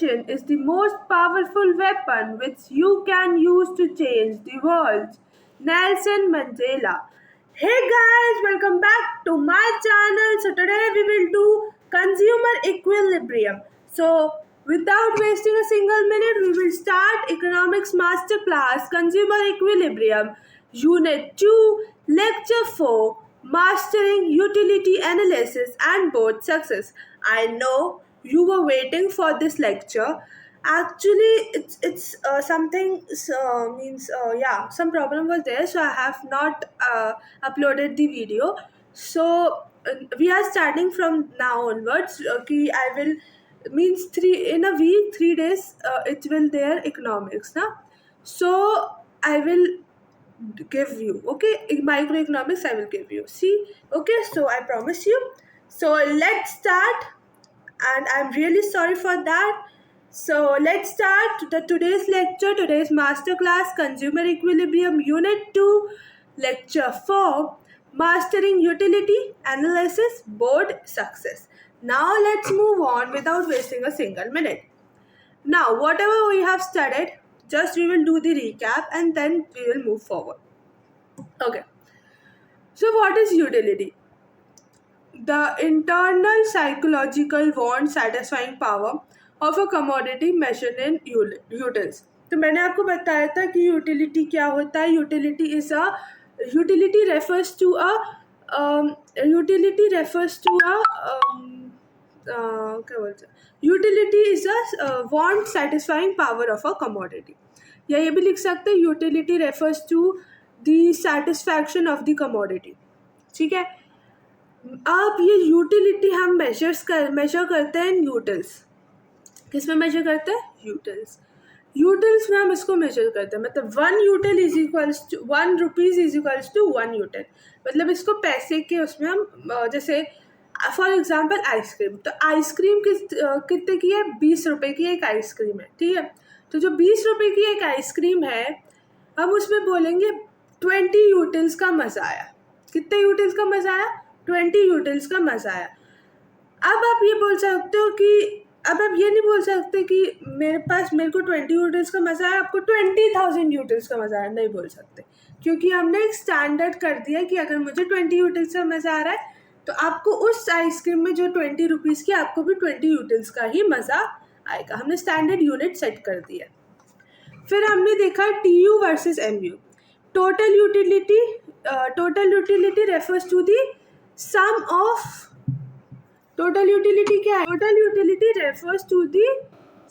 Education is the most powerful weapon which you can use to change the world. Nelson Mandela. Hey guys, welcome back to my channel. So today we will do consumer equilibrium. So without wasting a single minute, we will start economics masterclass consumer equilibrium unit 2 lecture 4 mastering utility analysis and board success. I know you were waiting for this lecture. Actually, it's something means yeah, some problem was there, so I have not uploaded the video. So we are starting from now onwards. Okay, I will means three in a week, 3 days. It will there economics, na. So I will give you, okay, microeconomics I will give you. See, okay, so I promise you. So let's start, and I'm really sorry for that. So let's start the today's lecture, today's masterclass, Consumer Equilibrium Unit 2, Lecture 4, Mastering Utility Analysis, Board Success. Now let's move on without wasting a single minute. Now, whatever we have studied, just we will do the recap and then we will move forward. Okay. So what is utility? The internal psychological want satisfying power of a commodity measured in utils. तो मैंने आपको बताया था कि utility क्या होता है. Utility refers to a क्या बोलते हैं, utility is a want satisfying power of a commodity. या ये भी लिख सकते हैं utility refers to the satisfaction of the commodity. ठीक है. अब ये यूटिलिटी हम मेजर करते हैं यूटिल्स. किस में मेजर करते हैं? यूटिल्स में हम इसको मेजर करते हैं. मतलब 1 util is equals to 1 rupees is equals to 1 util. मतलब इसको पैसे के उसमें हम जैसे फॉर एग्जाम्पल आइसक्रीम. तो आइसक्रीम कितने की है? 20 रुपये की एक आइसक्रीम है. ठीक है. तो जो 20 रुपये की एक आइसक्रीम है, हम उसमें बोलेंगे 20 यूटिल्स का मज़ा आया. कितने यूटिल्स का मज़ा आया? 20 यूटिल्स का मज़ा आया. अब आप ये बोल सकते हो कि अब आप ये नहीं बोल सकते कि मेरे को 20 यूटिल्स का मज़ा आया, आपको 20,000 यूटिल्स का मज़ा आया. नहीं बोल सकते, क्योंकि हमने एक स्टैंडर्ड कर दिया कि अगर मुझे 20 यूटिल्स का मज़ा आ रहा है तो आपको उस आइसक्रीम में जो 20 रुपीज़ की, आपको भी 20 यूटिल्स का ही मज़ा आएगा. हमने स्टैंडर्ड यूनिट सेट कर दिया. फिर हमने देखा TU versus MU. Total utility refers to the sum of. Total utility क्या है? Total utility refers to the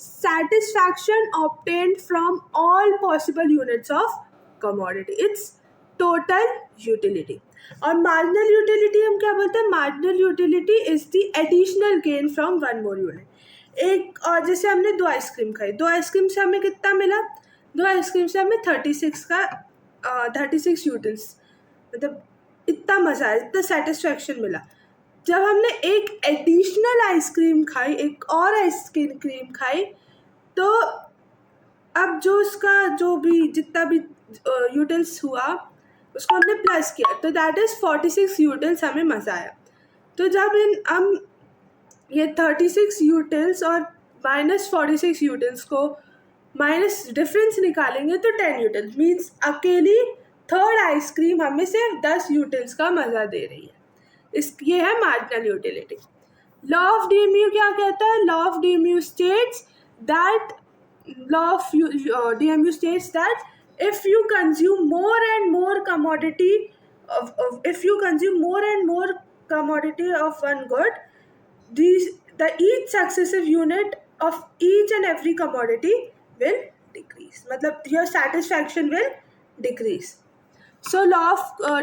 satisfaction obtained from all possible units of commodity. It's total utility. और marginal utility हम क्या बोलते हैं? marginal utility is the additional gain from one more unit. एक और जैसे हमने 2 आइसक्रीम खाई, 2 आइसक्रीम से हमें कितना मिला? 2 आइसक्रीम से हमें 36 यूटिल्स, मतलब इतना मज़ा आया, इतना सेटिस्फैक्शन मिला. जब हमने एक एडिशनल आइसक्रीम खाई, एक और आइसक्रीम खाई, तो अब जो उसका जो भी जितना भी यूटिल्स हुआ उसको हमने प्लस किया, तो दैट इज़ 46 यूटिल्स हमें मज़ा आया. तो जब हम ये 36 यूटिल्स और -46 यूटिल्स को माइनस डिफरेंस निकालेंगे तो 10 यूटिल्स मीन्स अकेली थर्ड आइसक्रीम हमें सिर्फ 10 यूटिल्स का मज़ा दे रही है. ये है marginal utility. Law of DMU क्या कहता है? Law of DMU states that if you consume more and more commodity of one good, each successive unit of each and every commodity will decrease. मतलब your satisfaction will decrease. So law of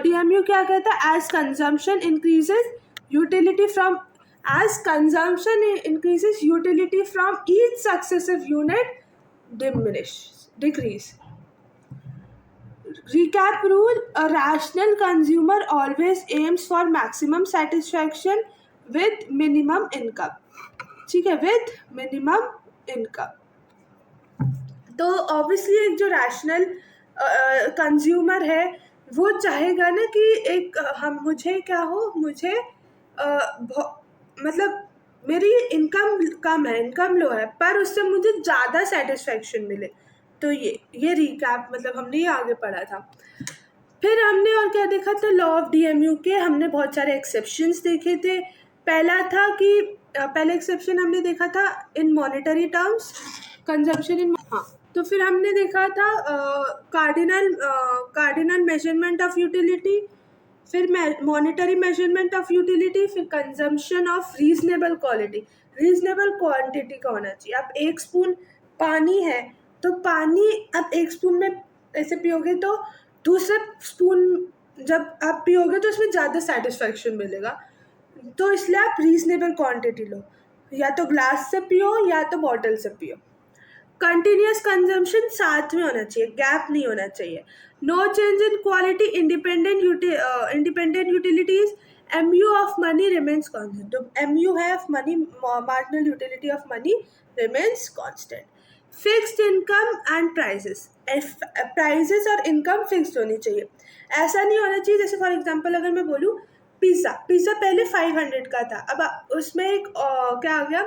DMU क्या कहता है? As consumption increases, utility from each successive unit decrease. Recap rule: a rational consumer always aims for maximum satisfaction with minimum income. ठीक है, with minimum income. तो obviously एक जो rational consumer है वो चाहेगा ना कि मुझे मतलब मेरी इनकम कम है, इनकम लो है, पर उससे मुझे ज़्यादा सेटिस्फैक्शन मिले। तो ये रिकैप मतलब हमने ये आगे पढ़ा था। फिर हमने और क्या देखा था, लॉ ऑफ डीएमयू के हमने बहुत सारे एक्सेप्शंस देखे थे। पहला था कि पहले एक्सेप्शन हमने देखा था इन मॉनेटरी टर्म्स, कंजम्पशन इन, हाँ। तो फिर हमने देखा था कार्डिनल मेजरमेंट ऑफ यूटिलिटी, फिर मॉनेटरी मेजरमेंट ऑफ यूटिलिटी, फिर consumption of reasonable quality. Reasonable quantity का होना चाहिए। अब 1 स्पून पानी है तो पानी अब 1 स्पून में ऐसे पियोगे तो दूसरे स्पून जब आप पियोगे तो उसमें ज़्यादा सेटिस्फैक्शन मिलेगा। तो इसलिए आप रीजनेबल क्वांटिटी लो, या तो ग्लास से पियो या तो बॉटल से पियो। कंटिन्यूस कंजम्पशन साथ में होना चाहिए, गैप नहीं होना चाहिए। No change in quality, independent utilities, MU of money remains constant. तो MU है of money, marginal utility of money remains constant. Fixed income and prices, prices और इनकम फिक्स्ड होनी चाहिए। ऐसा नहीं होना चाहिए जैसे फॉर एग्जांपल अगर मैं बोलूँ पिज़्ज़ा पहले 500 का था, अब उसमें एक क्या आ गया,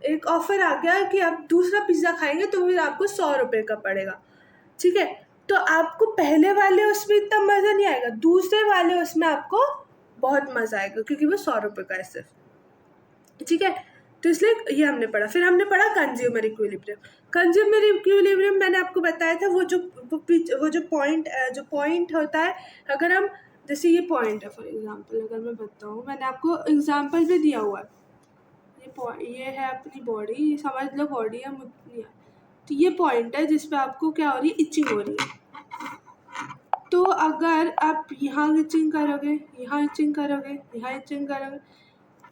एक ऑफर आ गया कि आप दूसरा पिज़्ज़ा खाएंगे तो फिर आपको 100 रुपये का पड़ेगा। ठीक है, तो आपको पहले वाले उसमें इतना मज़ा नहीं आएगा, दूसरे वाले उसमें आपको बहुत मज़ा आएगा क्योंकि वो 100 रुपये का है सिर्फ। ठीक है, तो इसलिए ये हमने पढ़ा। फिर हमने पढ़ा कंज्यूमर इक्विलिब्रियम। कंज्यूमर इक्विलिब्रियम मैंने आपको बताया था, वो जो पॉइंट होता है, अगर हम जैसे ये पॉइंट है फॉर एग्जांपल, अगर मैं बताऊँ, मैंने आपको एग्जांपल भी दिया हुआ है। ये है अपनी बॉडी, ये समझ लो बॉडी है, तो ये पॉइंट है जिस पे आपको क्या हो रही है, इचिंग हो रही है। तो अगर आप यहाँ इचिंग करोगे, यहाँ इचिंग करोगे, यहाँ इचिंग करोगे,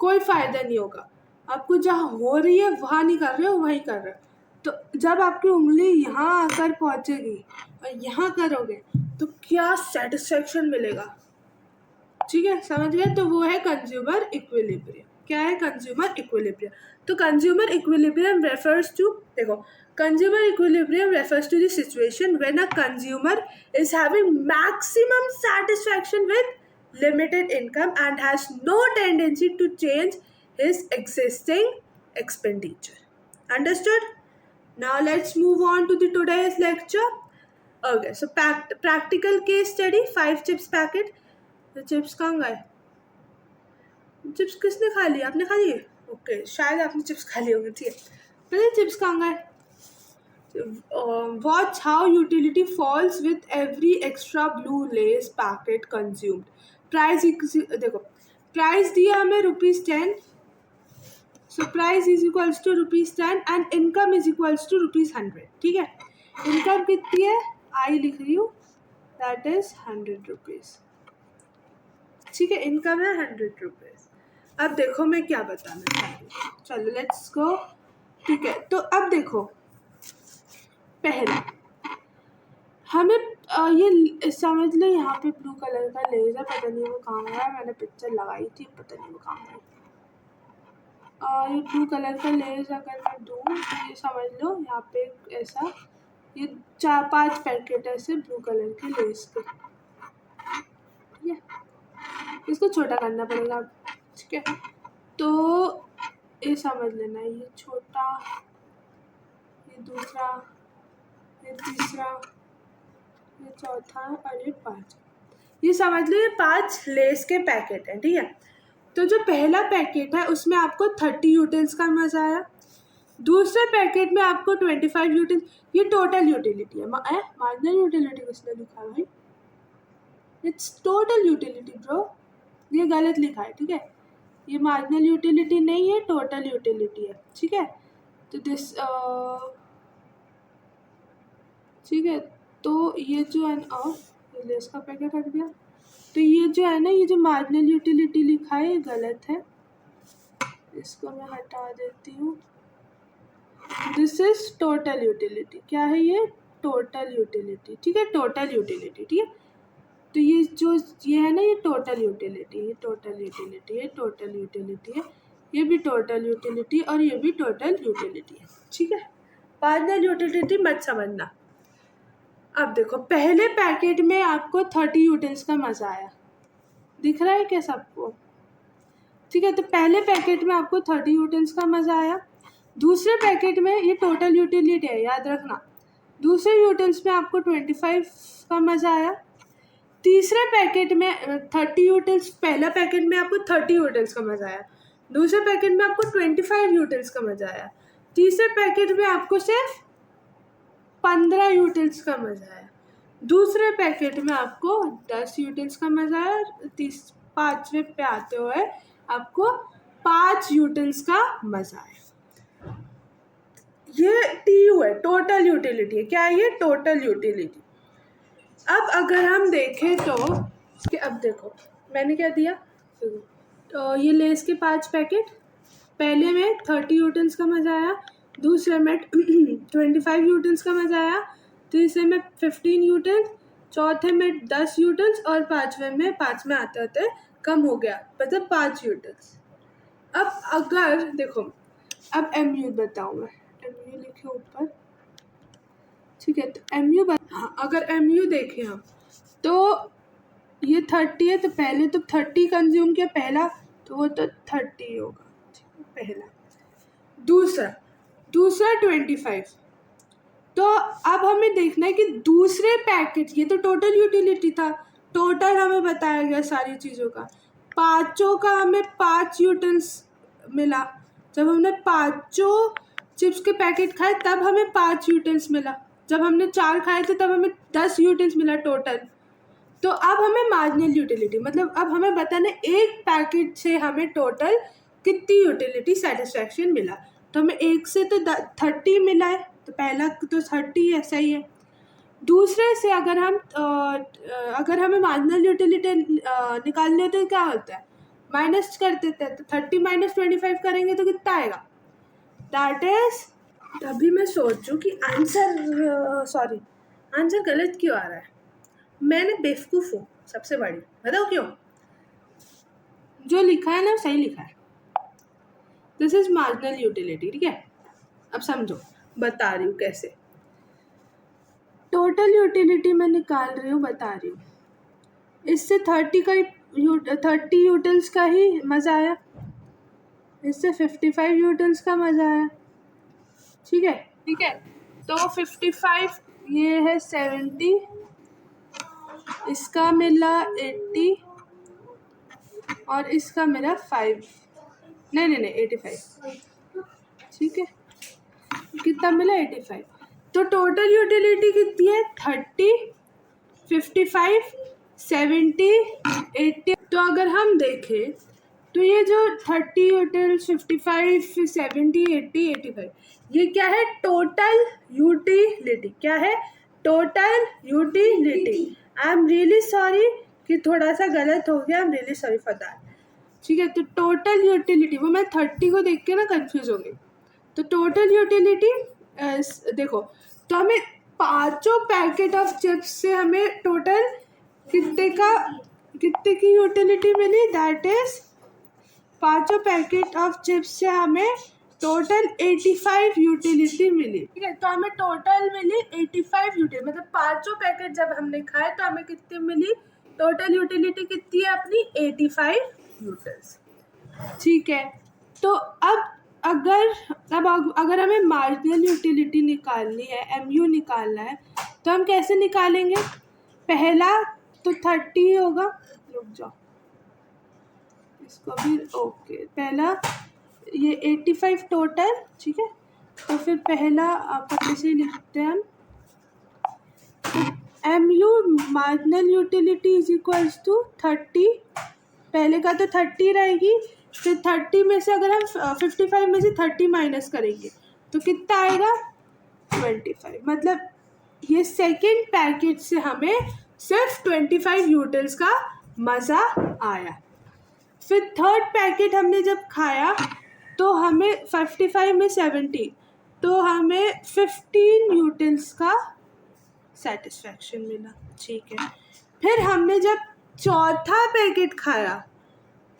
कोई फ़ायदा नहीं होगा। आपको जहाँ हो रही है वहाँ नहीं कर रहे हो, वहीं कर रहे हो। तो जब आपकी उंगली यहाँ आकर पहुँचेगी और यहाँ करोगे तो क्या सेटिस्फेक्शन मिलेगा। ठीक है, समझ गए। तो वो है कंज्यूमर इक्विलिब्रियम। क्या है कंज्यूमर इक्विलिब्रियम? तो कंज्यूमर इक्विलिब्रियम रेफर्स टू, देखो, consumer equilibrium refers to the situation when a consumer is having maximum satisfaction with limited income and has no tendency to change his existing expenditure. Understood? Now let's move on to the today's lecture. Okay, so practical case study, 5 chips packet. तो chips कहाँ गए? Chips किसने खा लिया? आपने खा लिए? Okay, शायद आपने चिप्स खा लिए होंगे। ठीक है, पहले चिप्स कहाँ गए? Watch how utility falls with every extra blue Lay's packet consumed. Price, देखो प्राइस दिया हमें ₹10, so price is equals to ₹10 and income is equals to ₹100। ठीक है, इनकम कितनी है? आई लिख रही हूँ, दैट इज ₹100। ठीक है, इनकम है ₹100। अब देखो मैं क्या बताना चाह रही हूँ, चलो लेट्स गो। ठीक है, तो अब देखो, पहले हमें ये समझ लो, यहाँ पे ब्लू कलर का लेज़र, पता नहीं वो कहाँ गया, मैंने पिक्चर लगाई थी, पता नहीं वो कहाँ गई। ये ब्लू कलर का लेज़ अगर मैं दूँ तो ये समझ लो यहाँ पे ऐसा, ये 4-5 पैकेट ऐसे ब्लू कलर के लेज़ के। ठीक है, इसको छोटा करना पड़ेगा। ठीक है, तो ये समझ लेना, ये छोटा, ये दूसरा, ये तीसरा, ये चौथा और ये 5। ये समझ लो ये 5 लेस के पैकेट हैं। ठीक है, तो जो पहला पैकेट है उसमें आपको 30 यूटिल्स का मज़ा आया, दूसरे पैकेट में आपको 25 यूटिल। ये टोटल यूटिलिटी है, मार्जिनल यूटिलिटी किसने लिखा है भाई? इट्स टोटल यूटिलिटी ब्रो, ये गलत लिखा है। ठीक है, ये मार्जिनल यूटिलिटी नहीं है, टोटल यूटिलिटी है। ठीक है, तो ठीक है, तो ये जो है ना, लेस का पैकेट हट गया, तो ये जो है ना, ये जो मार्जिनल यूटिलिटी लिखा है ये गलत है, इसको मैं हटा देती हूँ। This is total utility. क्या है ये? Total utility. ठीक है, टोटल यूटिलिटी। ठीक है, तो ये है ना, ये टोटल यूटिलिटी, ये टोटल यूटिलिटी, ये टोटल यूटिलिटी है, ये भी टोटल यूटिलिटी और ये भी टोटल यूटिलिटी है। ठीक है, मार्जिनल यूटिलिटी मत समझना। अब देखो, पहले पैकेट में आपको 30 यूटिल्स का मज़ा आया, दिख रहा है क्या सबको? ठीक है, तो पहले पैकेट में आपको 30 यूटेंस का मज़ा आया। दूसरे पैकेट में ये टोटल यूटिलिटी है, याद रखना। दूसरे यूटेंस में आपको 25 का मज़ा आया। तीसरे पैकेट में 30 यूटेंस, पहला पैकेट में आपको 30 यूटेंस का मज़ा आया। दूसरे पैकेट में आपको 25 यूटेंस का मज़ा आया। तीसरे पैकेट में आपको सिर्फ 15 यूटेंस का मज़ा आया। दूसरे पैकेट में आपको 10 यूटेंस का मज़ा आया। पाँचवें पे आते हुए आपको 5 यूटेंस का मज़ा आया। ये TU है, टोटल यूटिलिटी है। क्या है ये? Total utility. अब अगर हम देखें तो कि अब देखो मैंने क्या दिया, तो ये लेस के 5 पैकेट, पहले में 30 यूटेंस का मज़ा आया, दूसरे में 25 यूटेंस का मज़ा आया, तीसरे में 15 यूटेंस, चौथे में 10 यूटेंस और पाँचवें में आते आते कम हो गया, मतलब 5 यूटेंस। अब अगर देखो, अब MU बताऊँ मैं, MU लिखे ऊपर, ठीक है। तो MU अगर MU देखें हम तो ये 30 है, तो पहले तो 30 कंज्यूम किया पहला, तो वो तो 30 होगा, ठीक है, पहला। दूसरा 25। तो अब हमें देखना है कि दूसरे पैकेट, ये तो टोटल यूटिलिटी था, टोटल हमें बताया गया सारी चीज़ों का, पाँचों का हमें 5 यूटेंस मिला। जब हमने पाँचों चिप्स के पैकेट खाए तब हमें 5 यूटेंस मिला। जब हमने 4 खाए थे तब हमें 10 यूटेंस मिला टोटल। तो अब हमें मार्जिनल यूटिलिटी, मतलब अब हमें बताना एक पैकेट से हमें टोटल कितनी यूटिलिटी सेटिस्फैक्शन मिला। तो हमें एक से तो 30 मिला है, तो पहला तो 30 ऐसा ही है। दूसरे से अगर हमें मार्जिनल यूटिलिटी निकालनी हो तो क्या होता है, माइनस कर देते हैं। तो 30 माइनस 25 करेंगे तो कितना आएगा, दैट इज, तभी मैं सोचूं कि आंसर गलत क्यों आ रहा है। मैंने बेवकूफ़ हूँ सबसे बड़ी, बताओ क्यों। जो लिखा है ना सही लिखा है, दिस इज मार्जिनल यूटिलिटी, ठीक है। अब समझो, बता रही हूँ कैसे। टोटल यूटिलिटी मैं निकाल रही हूँ, बता रही हूँ। इससे 30 यूटेंस का ही मज़ा आया, इससे 55 यूटेंस का मज़ा आया, ठीक है। तो 55, ये है 70, इसका मिला 80 और इसका मिला 5, नहीं 85, ठीक है। कितना मिला? 85। तो टोटल यूटिलिटी कितनी है? 30, 55, 70, 80। तो अगर हम देखें तो ये जो 30 यूटिल्स, 55, 70, 80, 85, ये क्या है? Total utility. क्या है? Total utility. I am really sorry कि थोड़ा सा गलत हो गया, आई am really sorry for that, ठीक है। तो टोटल यूटिलिटी, वो मैं 30 को देख के ना कंफ्यूज हो गई। तो टोटल यूटिलिटी देखो, तो हमें पाँचों पैकेट ऑफ चिप्स से हमें टोटल कितने की यूटिलिटी मिली, दैट इज, पाँचों पैकेट ऑफ चिप्स से हमें टोटल 85 यूटिलिटी मिली, ठीक है। तो हमें टोटल मिली 85 यूटिलिटी, मतलब पाँचों पैकेट जब हमने खाए तो हमें कितनी मिली, टोटल यूटिलिटी कितनी है अपनी, 85 यूटिल्स, ठीक है। तो अब अगर हमें मार्जिनल यूटिलिटी निकालनी है, MU निकालना है, तो हम कैसे निकालेंगे? पहला तो 30 होगा, रुक जाओ इसको भी, ओके। पहला ये 85 टोटल, ठीक है। तो फिर पहला पहले से लिखते हैं हम, MU marginal utility is equals to 30, पहले का तो 30 रहेगी, फिर 30 में से अगर हम 55 में से 30 माइनस करेंगे तो कितना आएगा, 25। मतलब ये सेकेंड पैकेट से हमें सिर्फ 25 यूटिल्स का मज़ा आया। फिर थर्ड पैकेट हमने जब खाया तो हमें 55 में 70, तो हमें 15 यूटिल्स का सेटिस्फैक्शन मिला, ठीक है। फिर हमने जब चौथा पैकेट खाया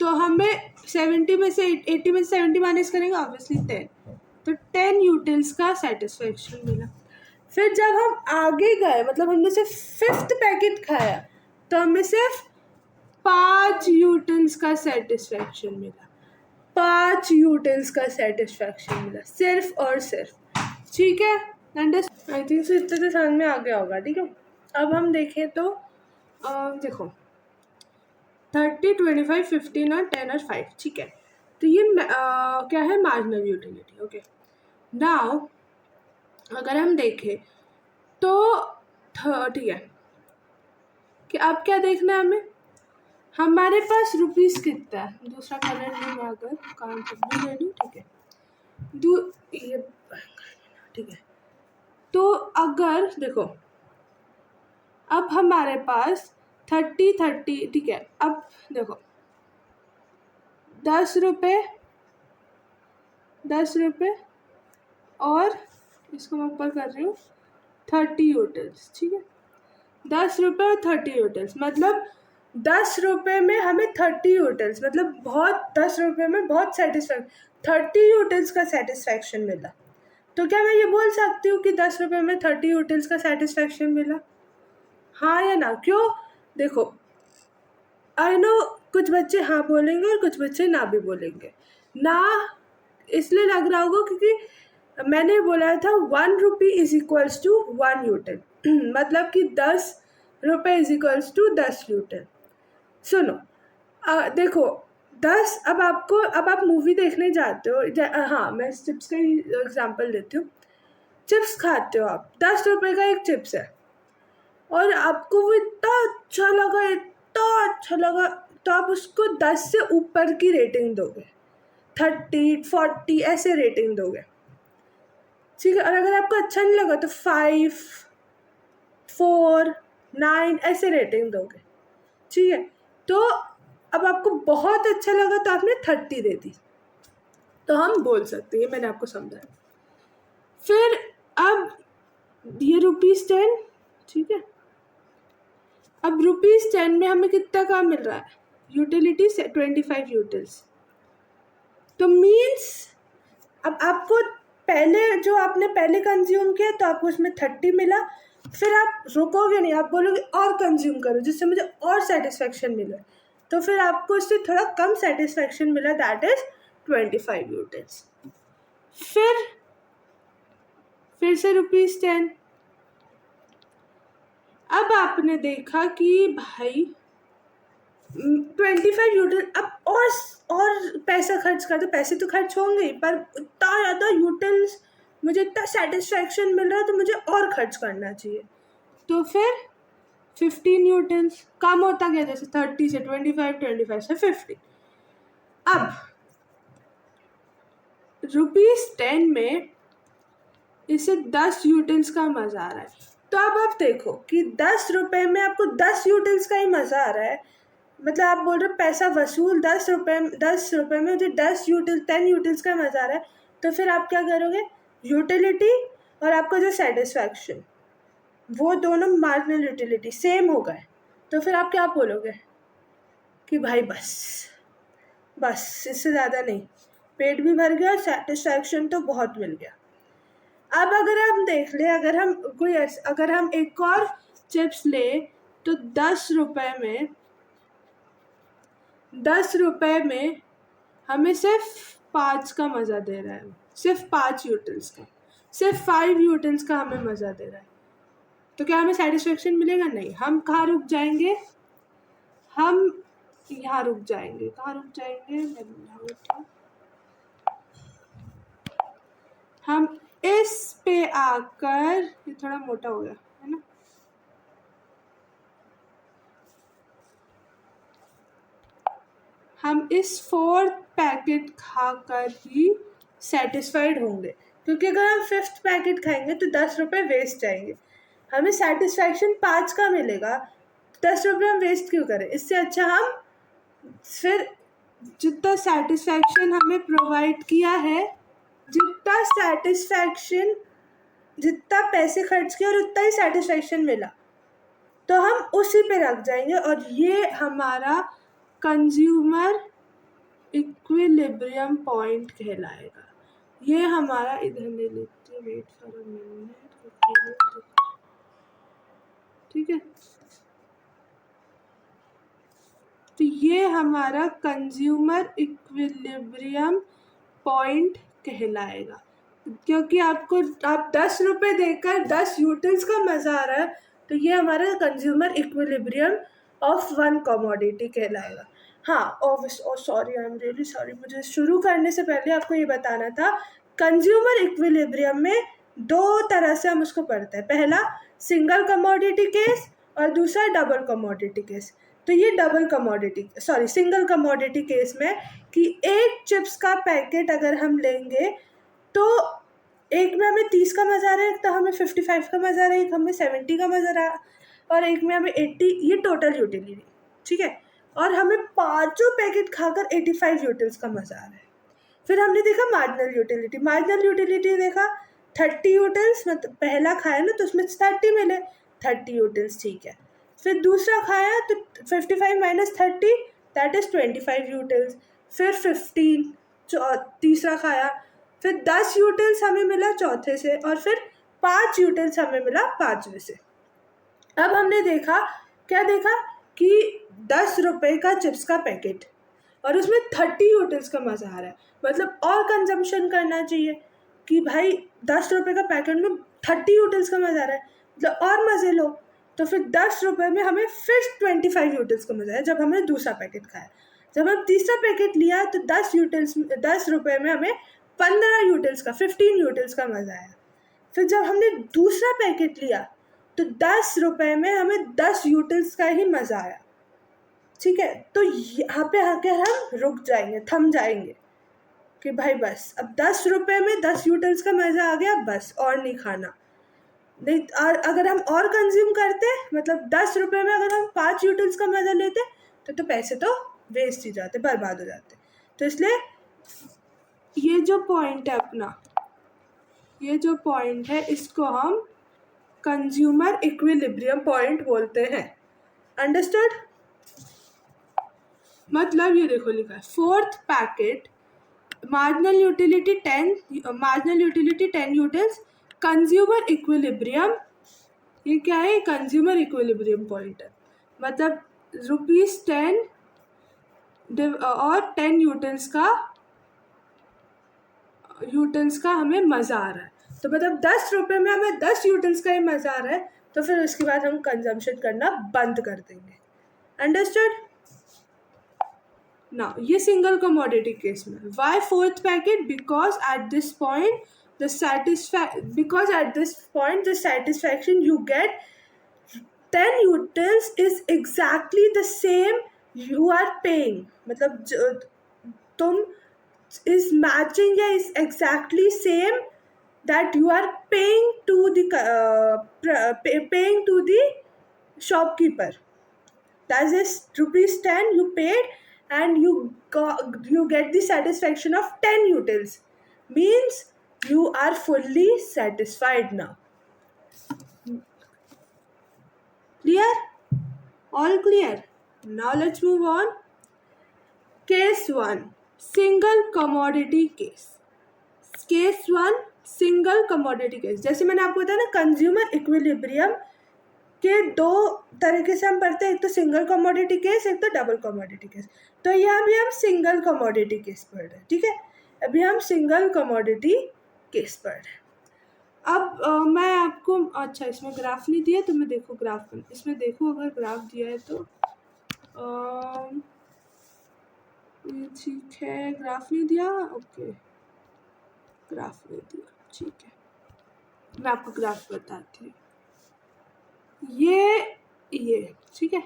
तो हमें 70 में से 80 में से 70 माइनस करेंगे, ऑब्वियसली 10, तो 10 यूटिल्स का सेटिस्फैक्शन मिला। फिर जब हम आगे गए, मतलब हमने सिर्फ 5th पैकेट खाया तो हमें सिर्फ 5 यूटिल्स का सेटिस्फैक्शन मिला। 5 यूटिल्स का सेटिस्फैक्शन मिला, सिर्फ और सिर्फ। ठीक है, आई थिंक से इतना तो समझ में आ गया होगा। ठीक है, अब हम देखें तो देखो 30, 25, 15 और 10 और 5। ठीक है, तो ये क्या है, मार्जिनल यूटिलिटी। ओके, नाउ अगर हम देखें तो ठीक है कि अब क्या देखना है हमें, हमारे पास रुपीस कितना है, दूसरा कलर में मैं अगर काम भी ले लूँ। ठीक है, ये ठीक है, तो अगर देखो अब हमारे पास 30, ठीक है, अब देखो 10 रुपये और इसको मैं ऊपर कर रही हूँ 30 यूटिल्स। ठीक है, 10 रुपये और 30 यूटिल्स, मतलब 10 रुपये में हमें 30 यूटिल्स, मतलब बहुत 10 रुपये में बहुत सेटिस्फैक्शन, 30 यूटिल्स का सेटिस्फैक्शन मिला। तो क्या मैं ये बोल सकती हूँ कि 10 रुपये में 30 यूटिल्स का सेटिस्फैक्शन मिला? हाँ या ना? क्यों? देखो आई नो कुछ बच्चे हाँ बोलेंगे और कुछ बच्चे ना भी बोलेंगे। ना इसलिए लग रहा होगा क्योंकि मैंने बोला था 1 rupee is equals to 1 util, मतलब कि 10 रुपये इज इक्वल्स टू 10 यूटिल। सुनो देखो 10, अब आप मूवी देखने जाते हो, हाँ मैं चिप्स का ही एग्जांपल देती हूँ। चिप्स खाते हो आप, 10 रुपये का एक चिप्स है और आपको वो इतना अच्छा लगा, तो आप उसको 10 से ऊपर की रेटिंग दोगे, 30, 40 ऐसे रेटिंग दोगे। ठीक है, और अगर आपको अच्छा नहीं लगा तो 5, 4, 9 ऐसे रेटिंग दोगे। ठीक है, तो अब आपको बहुत अच्छा लगा तो आपने 30 दे दी, तो हम बोल सकते हैं, मैंने आपको समझाया। फिर अब ये ₹10, ठीक है, अब ₹10 में हमें कितना काम मिल रहा है, यूटिलिटी से 25 यूटिल्स। तो मीन्स अब आपको पहले जो आपने पहले कंज्यूम किया तो आपको उसमें 30 मिला, फिर आप रुकोगे नहीं, आप बोलोगे और कंज्यूम करो जिससे मुझे और सेटिस्फैक्शन मिले, तो फिर आपको इससे थोड़ा कम सेटिस्फैक्शन मिला, दैट इज 25 यूटिल्स। फिर से ₹10। अब आपने देखा कि भाई 25 यूटिल, अब और पैसा खर्च कर, तो पैसे तो खर्च होंगे पर इतना ज़्यादा यूटिल्स, मुझे इतना सेटिस्फैक्शन मिल रहा है तो मुझे और खर्च करना चाहिए, तो फिर 15 यूटिल्स कम होता गया, जैसे 30 से 25, 25 से 50। अब ₹10 में इसे 10 यूटिल्स का मज़ा आ रहा है, तो अब आप देखो कि 10 रुपये में आपको 10 यूटिल्स का ही मज़ा आ रहा है, मतलब आप बोल रहे हो पैसा वसूल, 10 रुपये में मुझे 10 यूटिल्स का मज़ा आ रहा है, तो फिर आप क्या करोगे, यूटिलिटी और आपका जो सेटिस्फैक्शन वो दोनों मार्जिनल यूटिलिटी सेम हो गए, तो फिर आप क्या बोलोगे कि भाई बस इससे ज़्यादा नहीं, पेट भी भर गया, सेटिस्फैक्शन तो बहुत मिल गया। अब अगर हम देख ले, अगर हम एक और चिप्स ले तो 10 रुपये में हमें सिर्फ 5 का मज़ा दे रहा है, सिर्फ 5 यूटिल्स का, सिर्फ 5 यूटिल्स का हमें मज़ा दे रहा है, तो क्या हमें सेटिस्फेक्शन मिलेगा? नहीं। हम कहाँ रुक जाएंगे? हम यहाँ रुक जाएंगे। कहाँ रुक जाएंगे? हम इस पे आकर, ये थोड़ा मोटा हो गया है ना, हम इस 4th पैकेट खाकर ही सेटिस्फाइड होंगे, क्योंकि अगर हम 5th पैकेट खाएंगे तो 10 रुपये वेस्ट जाएंगे, हमें सेटिस्फैक्शन 5 का मिलेगा, 10 रुपये हम वेस्ट क्यों करें? इससे अच्छा हम फिर जितना सेटिस्फैक्शन हमें प्रोवाइड किया है, जितना पैसे खर्च किए और उतना ही सेटिस्फैक्शन मिला, तो हम उसी पे रख जाएंगे, और ये हमारा कंज्यूमर इक्विलिब्रियम पॉइंट कहलाएगा। ये हमारा, इधर ले लेते, वेट फॉर अ मिनट, ठीक है, तो ये हमारा कंज्यूमर इक्विलिब्रियम पॉइंट कहलाएगा, क्योंकि आप 10 रुपये देकर 10 यूटिल्स का मज़ा आ रहा है, तो ये हमारा consumer equilibrium of one commodity कहलाएगा। हाँ, sorry, I am really sorry, मुझे शुरू करने से पहले आपको ये बताना था, कंज्यूमर इक्विलिब्रियम में दो तरह से हम उसको पढ़ते हैं। पहला सिंगल कमोडिटी केस और दूसरा डबल कमोडिटी केस। तो ये सिंगल कमोडिटी केस में कि एक चिप्स का पैकेट अगर हम लेंगे तो एक में हमें 30 का मज़ा आ रहा है, एक तो हमें 55 का मज़ा आ रहा है, एक हमें 70 का मज़ा आ रहा है, और एक में हमें 80, ये टोटल यूटिलिटी, ठीक है। और हमें पाँचों पैकेट खाकर 85 यूटिल्स का मज़ा आ रहा है। फिर हमने देखा मार्जिनल यूटिलिटी देखा 30 यूटिल्स, मतलब पहला खाया ना तो उसमें 30 मिले, 30 यूटिल्स, ठीक है। फिर दूसरा खाया तो 55 माइनस 30 दैट इज़ 25 यूटिल्स। फिर 15 तीसरा खाया, फिर 10 यूटिल्स हमें मिला चौथे से, और फिर 5 यूटिल्स हमें मिला पाँचवें से। अब हमने देखा, क्या देखा कि 10 रुपये का चिप्स का पैकेट और उसमें 30 यूटिल्स का मज़ा आ रहा है, मतलब और कंजम्पशन करना चाहिए कि भाई 10 रुपये का पैकेट में 30 यूटिल्स का मज़ा आ रहा है, मतलब और मज़े लो। तो फिर 10 रुपये में हमें फिर 25 यूटिल्स का मज़ा आया जब हमने दूसरा पैकेट खाया। जब हम तीसरा पैकेट लिया तो 10 रुपये में हमें 15 यूटिल्स का 15 यूटिल्स का मज़ा आया। फिर जब हमने दूसरा पैकेट लिया तो 10 रुपये में हमें 10 यूटिल्स का ही मज़ा आया, ठीक है। तो यहाँ पे आकर हम रुक जाएंगे, थम जाएंगे कि भाई बस अब 10 रुपये में 10 यूटिल्स का मज़ा आ गया, बस और नहीं खाना। नहीं, और अगर हम और कंज्यूम करते, मतलब 10 रुपये में अगर हम 5 यूटिल्स का मज़ा लेते तो पैसे तो वेस्ट ही जाते, बर्बाद हो जाते। तो इसलिए ये जो पॉइंट है अपना, ये जो पॉइंट है इसको हम कंज्यूमर इक्विलिब्रियम पॉइंट बोलते हैं। अंडरस्टूड? मतलब ये देखो लिखा है, fourth packet marginal utility 10 utils, consumer equilibrium, ये क्या है, कंज्यूमर इक्विलिब्रियम पॉइंट है, मतलब ₹10 और 10 यूटिल्स का हमें मज़ा आ रहा है। तो मतलब 10 रुपये में हमें 10 यूटिल्स का ही मज़ा आ रहा है, तो फिर उसके बाद हम कंजम्पशन करना बंद कर देंगे। अंडरस्टूड? Now, ये सिंगल कमोडिटी केस में। Why fourth packet? Because at this point the satisfaction you get 10 utils is exactly the same you are paying, मतलब तुम is matching या is exactly same that you are paying to the shopkeeper. That is ₹10 you paid and you get the satisfaction of 10 utils, means you are fully satisfied now. Clear? All clear? Now let's move on. Case 1, single commodity case. Case 1, single commodity case. जैसे मैंने आपको बताया ना, consumer equilibrium के दो तरीके से हम पढ़ते हैं, एक तो सिंगल कमोडिटी केस, एक तो डबल कमोडिटी केस। तो यहाँ भी हम सिंगल कमोडिटी केस पढ़ रहे हैं, ठीक है। अभी हम सिंगल कमोडिटी केस पढ़ रहे हैं। अब मैं आपको, अच्छा इसमें ग्राफ नहीं दिया तो मैं देखो ग्राफ, इसमें देखो अगर ग्राफ दिया है तो ये ठीक है, ग्राफ नहीं दिया, ओके ग्राफ नहीं दिया, ठीक है, मैं आपको ग्राफ बताती हूँ। ये ठीक है,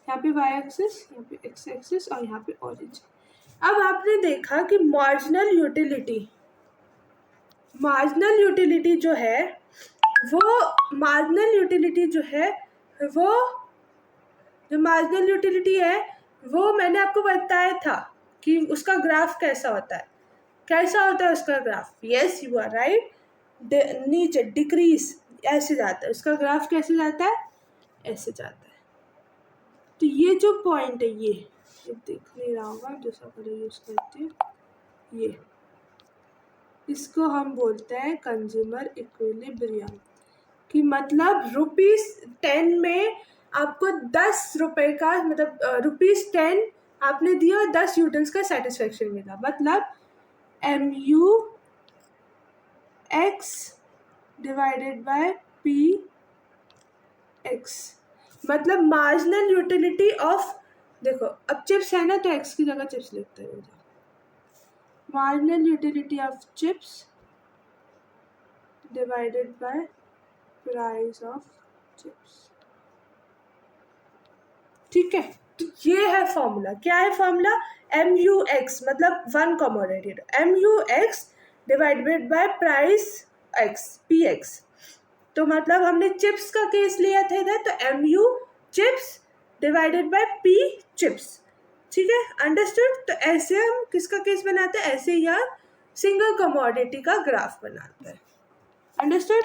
यहाँ पे y एक्सिस, यहाँ पे x एक्सिस और यहाँ पे ऑरिजिन। अब आपने देखा कि मार्जिनल यूटिलिटी जो है वो मार्जिनल यूटिलिटी है वो मैंने आपको बताया था कि उसका ग्राफ कैसा होता है उसका graph. Yes, you are right, नीचे डिक्रीज ऐसे जाता है उसका ग्राफ, कैसे जाता है, ऐसे जाता है। तो ये जो पॉइंट है, ये दिख नहीं रहा होगा, दूसरा कलर यूज करते हैं, ये इसको हम बोलते हैं कंज्यूमर इक्विलिब्रियम, कि मतलब ₹10 में आपको 10 रुपये का मतलब ₹10 आपने दिया और 10 यूटेंस का सेटिस्फेक्शन मिला, मतलब MUX डिवाइडेड बाय PX, मतलब मार्जिनल यूटिलिटी ऑफ, देखो अब चिप्स है ना तो एक्स की जगह चिप्स लिखते हैं, marginal utility of chips divided by price of chips. ठीक है, तो ये है फॉर्मूला। क्या है फॉर्मूला? MUX मतलब one commodity, MUX divided by price x PX। तो मतलब हमने चिप्स का केस लिया था इधर, तो MU chips divided bye P chips. ठीक है, अंडरस्टूड। तो ऐसे हम किसका केस बनाते हैं? ऐसे यार सिंगल कमोडिटी का ग्राफ बनाते हैं। अंडरस्टूड।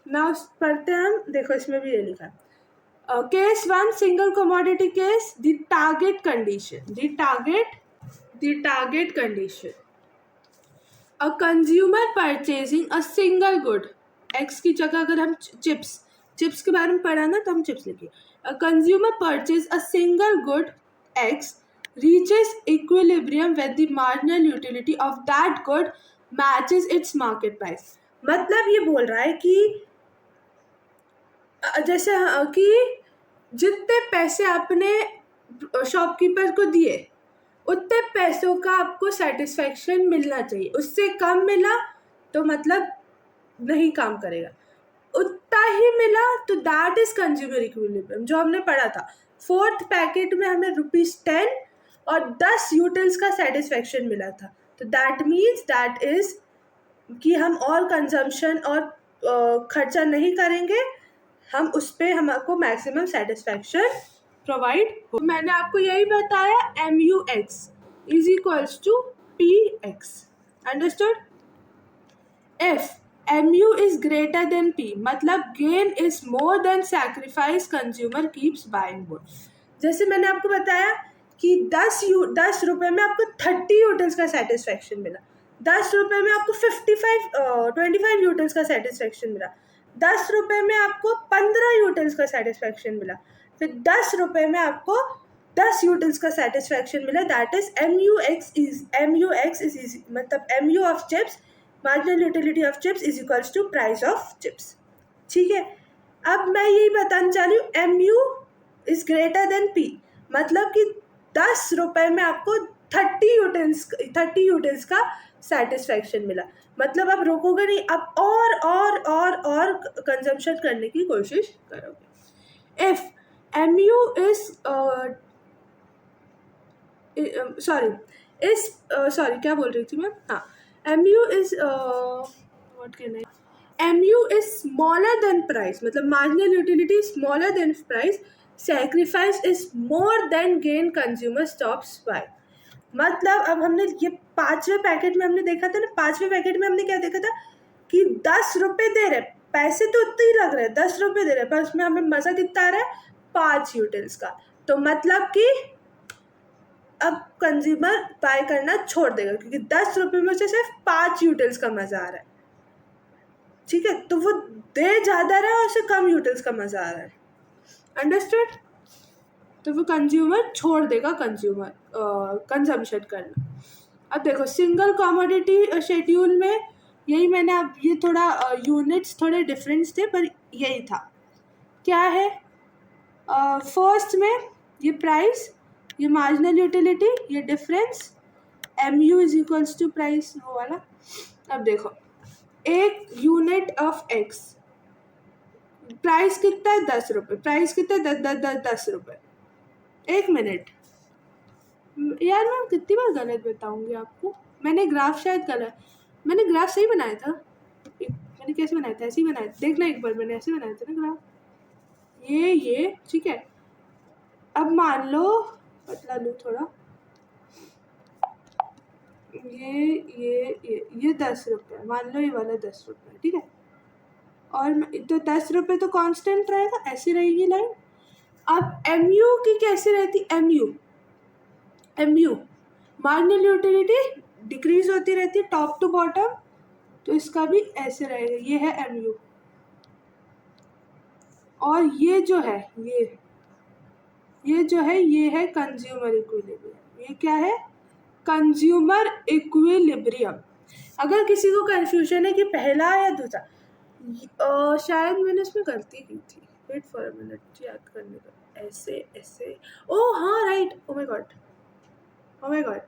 नाउ पढ़ते हैं हम, देखो इसमें भी ये लिखा है, case 1 single commodity case, the target condition, the target condition, a consumer purchasing a single good, x की जगह अगर हम चिप्स के बारे में पढ़ा ना तो हम चिप्स लिखिए, a consumer purchase a single good x reaches equilibrium when the marginal utility of that good matches its market price। मतलब ये बोल रहा है कि जैसे कि जितने पैसे आपने शॉपकीपर को दिए उतने पैसों का आपको सेटिस्फेक्शन मिलना चाहिए, उससे कम मिला तो मतलब नहीं काम करेगा, उतना ही मिला तो दैट इज कंज्यूमर इक्विलिब्रियम, जो हमने पढ़ा था। 4th पैकेट में हमें ₹10 और 10 यूटिल्स का सेटिस्फेक्शन मिला था, तो दैट मीन्स दैट इज कि हम और कंजम्पशन और खर्चा नहीं करेंगे, हम उस पर हमको मैक्सिमम सेटिस्फैक्शन प्रोवाइड हो। मैंने आपको यही बताया, MUX is equals to PX। Understood. If MU is greater than P मतलब gain is more than sacrifice, consumer keeps buying more. जैसे मैंने आपको बताया कि 10 रुपये में आपको 30 यूटिल्स का सेटिस्फैक्शन मिला, 10 रुपये में आपको 25 यूटिल्स का सेटिस्फैक्शन मिला, 10 रुपये में आपको 15 यूटिल्स का सेटिस्फैक्शन मिला, फिर 10 रुपये में आपको 10 यूटिल्स का सेटिस्फैक्शन मिला, दैट इज MUX इज मतलब MU of chips, marginal utility of chips is equals to price of chips. ठीक है, अब मैं यही बताना चाह रही हूँ, MU is greater than P मतलब कि 10 रुपये में आपको 30 यूटिल्स का सेटिस्फैक्शन मिला, मतलब आप रोकोगे नहीं, आप और कंजम्पशन करने की कोशिश करोगे। इफ MU इज क्या बोल रही थी मैं? हाँ, MU is MU is smaller than price मतलब marginal utility smaller than price, sacrifice is more than gain, consumer stops buy. मतलब अब हमने ये 5वें पैकेट में हमने देखा था ना, 5वें पैकेट में हमने क्या देखा था कि 10 रुपये दे रहे, पैसे तो उतने ही लग रहे हैं, 10 रुपये दे रहे, पर उसमें हमें मज़ा कितना आ रहा है? 5 यूटिल्स का। तो मतलब कि अब कंज्यूमर बाय करना छोड़ देगा क्योंकि 10 रुपये में से सिर्फ 5 यूटिल्स का मज़ा आ रहा है। ठीक है, तो वो दे ज़्यादा रहा है और उसे कम यूटिल्स का मज़ा आ रहा है। अंडरस्टूड। तो वो कंज्यूमर छोड़ देगा कंजम्पशन करना। अब देखो सिंगल कमोडिटी शेड्यूल में यही मैंने, अब ये थोड़ा यूनिट्स थोड़े डिफरेंस थे पर यही था। क्या है? फर्स्ट में ये प्राइस, ये मार्जिनल यूटिलिटी, ये difference, MU is equals to price, वो वाला। अब देखो एक यूनिट ऑफ X, प्राइस कितना है? 10 रुपये, प्राइस कितना है? 10 रुपये। एक मिनट यार, मैं कितनी बार गलत बताऊंगी आपको, मैंने ग्राफ शायद गलत, मैंने ग्राफ सही बनाया था, मैंने कैसे बनाया था? ऐसे ही बनाया था, देखना एक बार, मैंने ऐसे बनाया था ना ग्राफ, ये ठीक है। अब मान लो बदला लूँ थोड़ा, ये 10 रुपये, मान लो ये वाला 10 रुपये, ठीक है, और तो 10 रुपये तो कांस्टेंट रहेगा, ऐसी रहेगी लाइन। अब MU की कैसे रहती? MU मार्जिनल यूटिलिटी डिक्रीज होती रहती है टॉप टू बॉटम, तो इसका भी ऐसे रहेगा, ये है MU, और ये जो है ये जो है ये है कंज्यूमर इक्विलिब्रियम। ये क्या है? Consumer equilibrium. अगर किसी को कंफ्यूजन है कि पहला या दूसरा, शायद मैंने इसमें गलती की थी। वेट फॉर अ मिनट, याद करने का। ऐसे ऐसे, ओह हाँ right, oh my God, oh my God,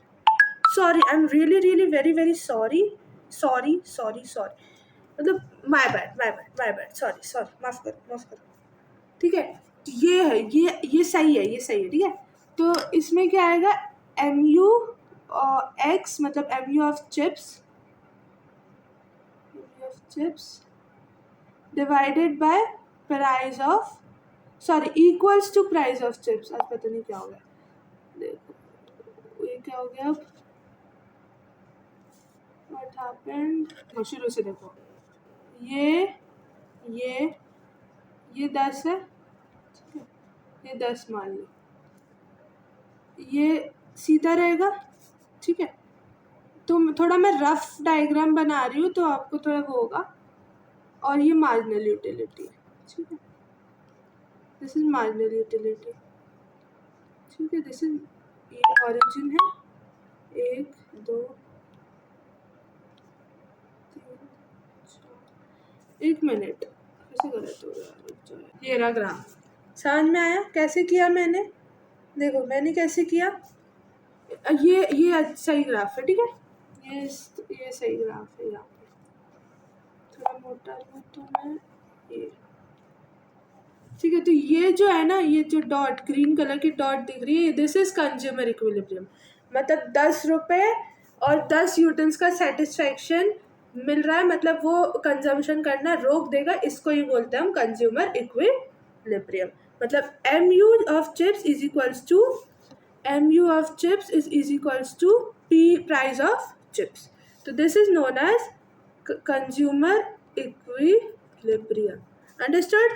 sorry, I am really really very very sorry, sorry sorry sorry, मतलब my bad my bad my bad, sorry sorry, माफ़ करो माफ़ करो। ठीक है, ये है, ये सही है, ये सही है। ठीक है, तो इसमें क्या आएगा? एम यू एक्स, मतलब M U of chips divided by price of, sorry equals to price of chips. आज पता नहीं क्या हो गया, देखो ये क्या हो गया अब, व्हाट हैपेंड, शुरू से देखो। ये ये 10 है, ठीक है, ये 10 मान लो, ये सीधा रहेगा। ठीक है, तो थोड़ा मैं रफ डायग्राम बना रही हूँ तो आपको थोड़ा वो होगा। और ये मार्जिनल यूटिलिटी है। ठीक है, दिस इज मार्जिनल यूटिलिटी। ठीक है, दिस इज, ये ऑरिजिन है, 1 2 3 4, 1 मिनट, कैसे गलत हो गया? ये रहा ग्राफ, समझ में आया कैसे किया मैंने? देखो मैंने कैसे किया, ये सही ग्राफ है। ठीक है, ये सही ग्राफ है। यहाँ पे थोड़ा मोटा लूँ तो मैं, ये ठीक है। तो ये जो है ना, ये जो डॉट, ग्रीन कलर की डॉट दिख रही है, दिस इज कंज्यूमर इक्विलिब्रियम। मतलब 10 रुपये और 10 यूटिल्स का सेटिस्फैक्शन मिल रहा है, मतलब वो कंजम्पशन करना रोक देगा, इसको ही बोलते हैं हम कंज्यूमर इक्विलिब्रियम। मतलब M U of chips is equals to P price of chips. So this is known as consumer equilibrium. Understood?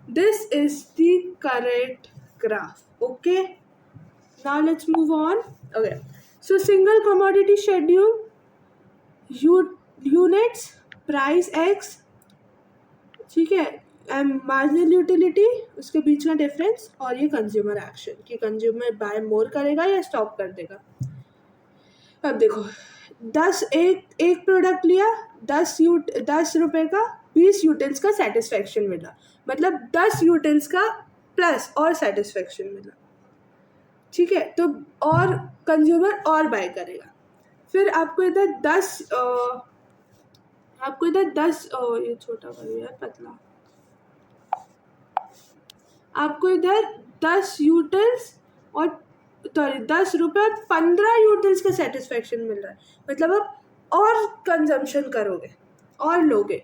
This is the correct graph. Okay. Now let's move on. Okay. So single commodity schedule, units, price X, ठीक है, marginal utility, उसके बीच का difference, और ये consumer action कि consumer bye मोर करेगा या stop कर देगा। अब देखो, 10 एक प्रोडक्ट लिया, 10 रुपये का 20 यूटिल्स का सेटिस्फैक्शन मिला, मतलब 10 यूटिल्स का प्लस और सेटिस्फैक्शन मिला। ठीक है, तो और कंज्यूमर और बाय करेगा। फिर आपको इधर 10 ये छोटा कर यार, पतला, आपको इधर 10 यूटिल्स और 10 रुपये और 15 यूटिल्स का सेटिस्फैक्शन मिल रहा है, मतलब आप और कंजम्पशन करोगे और लोगे।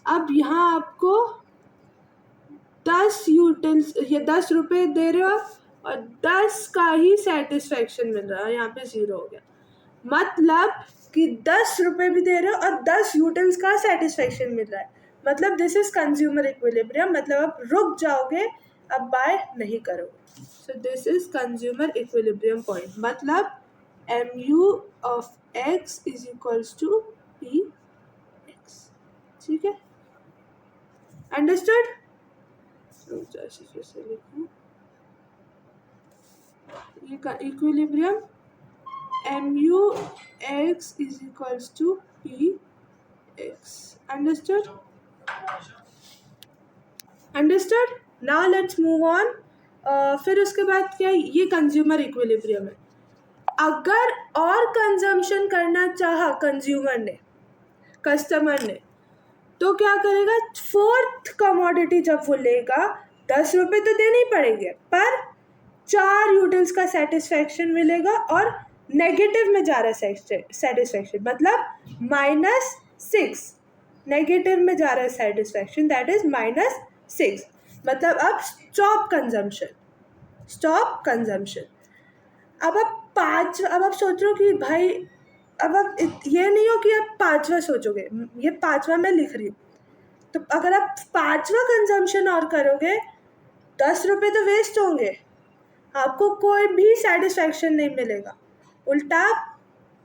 अब यहाँ आपको 10 यूटिल्स, ये 10 रुपये दे रहे हो और 10 का ही सेटिस्फैक्शन मिल रहा है, यहाँ पे 0 हो गया। मतलब कि 10 रुपये भी दे रहे हो और 10 यूटिल्स का सेटिस्फैक्शन मिल रहा है, मतलब दिस इज कंज्यूमर इक्विलिब्रियम, मतलब आप रुक जाओगे, अब बाय नहीं करोगे। So this is consumer equilibrium point, मतलब M U of x is equals to p x. ठीक है, अंडरस्टूड? फिर से लिखूं, ये equilibrium M U x is equals to p x. Understood? Understood? Now let's move on. फिर उसके बाद क्या, ये कंज्यूमर इक्विलिब्रियम है। अगर और कंजम्पशन करना चाहा कंज्यूमर ने, कस्टमर ने, तो क्या करेगा? 4th कमोडिटी जब वो लेगा, 10 रुपये तो देने ही पड़ेंगे, पर 4 यूटिल्स का सेटिस्फैक्शन मिलेगा और नेगेटिव में जा रहा है सेटिस्फैक्शन, मतलब -6, नेगेटिव में जा रहा है सेटिस्फैक्शन, दैट इज -6, मतलब अब स्टॉप कंजम्पशन। अब आप सोच रहे हो कि भाई, अब आप ये नहीं हो कि आप 5वां सोचोगे, ये 5वां मैं लिख रही हूँ, तो अगर आप 5वां कंजम्पशन और करोगे, 10 रुपये तो वेस्ट होंगे, आपको कोई भी सेटिस्फैक्शन नहीं मिलेगा, उल्टा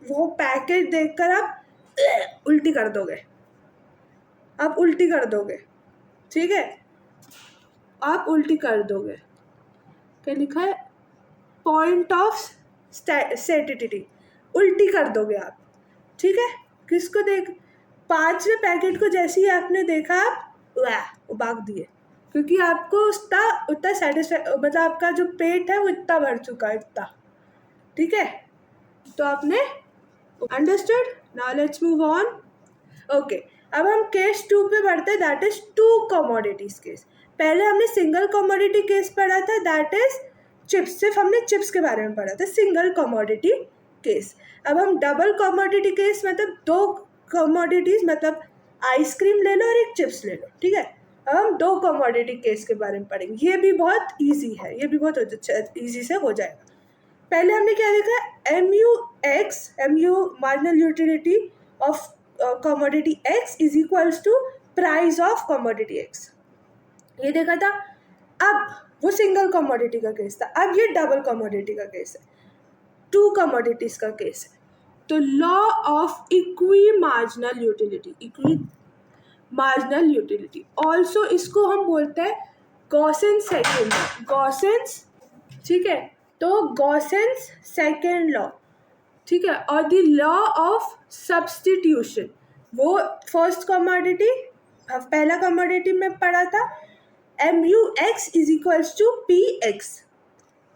वो पैकेट देखकर आप उल्टी कर दोगे, ठीक है, आप उल्टी कर दोगे। क्या लिखा है, पॉइंट ऑफ सेटिटी, उल्टी कर दोगे आप, ठीक है। किसको देख, 5वें पैकेट को जैसे ही आपने देखा आप भाग दिए, क्योंकि आपको उतना उतना सेटिस्फाई, मतलब आपका जो पेट है वो इतना भर चुका है, इतना, ठीक है। तो आपने understood. Now let's move on. Okay, अब हम केस 2 पे बढ़ते हैं, दैट इज 2 कमोडिटीज केस। पहले हमने सिंगल कमोडिटी केस पढ़ा था, दैट इज चिप्स, सिर्फ हमने चिप्स के बारे में पढ़ा था, सिंगल कमोडिटी केस। अब हम डबल कमोडिटी केस, मतलब 2 कमोडिटीज, मतलब आइसक्रीम ले लो और एक चिप्स ले लो, ठीक है। अब हम 2 कमोडिटी केस के बारे में पढ़ेंगे, ये भी बहुत ईजी है, ये भी बहुत ईजी से हो जाएगा। पहले हमने क्या देखा, MU marginal utility of commodity X is equals to price of commodity X, ये देखा था। अब वो सिंगल कमोडिटी का केस था, अब ये डबल कमोडिटी का केस है, 2 कमोडिटीज का केस है। तो law of equi marginal utility also, इसको हम बोलते हैं गॉसेंस सेकेंड लॉ, गॉसेंस, ठीक है। तो गॉसेंस सेकेंड लॉ, ठीक है। और द लॉ ऑफ सब्स्टिट्यूशन, वो फर्स्ट कमोडिटी, पहला कमोडिटी में पढ़ा था, MUX is equals to PX,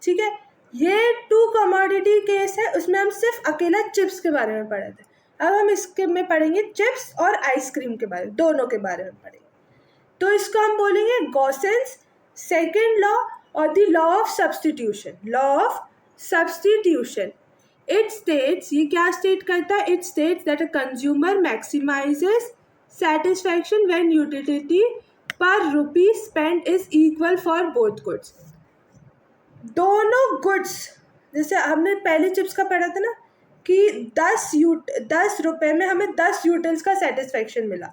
ठीक है। ये 2 कमोडिटी केस है, उसमें हम सिर्फ अकेला चिप्स के बारे में पढ़े थे। अब हम इसके में पढ़ेंगे चिप्स और आइसक्रीम के बारे में, दोनों के बारे में पढ़ेंगे। तो इसको हम बोलेंगे गॉसेंस सेकेंड लॉ और the law of substitution, law of substitution. It states, ये क्या स्टेट करता है, it states that a consumer maximizes satisfaction when utility per rupee spend is equal for both goods. दोनों गुड्स, जैसे हमने पहले chips का पढ़ा था ना कि 10 रुपये में हमें 10 यूटिल्स का सेटिस्फैक्शन मिला,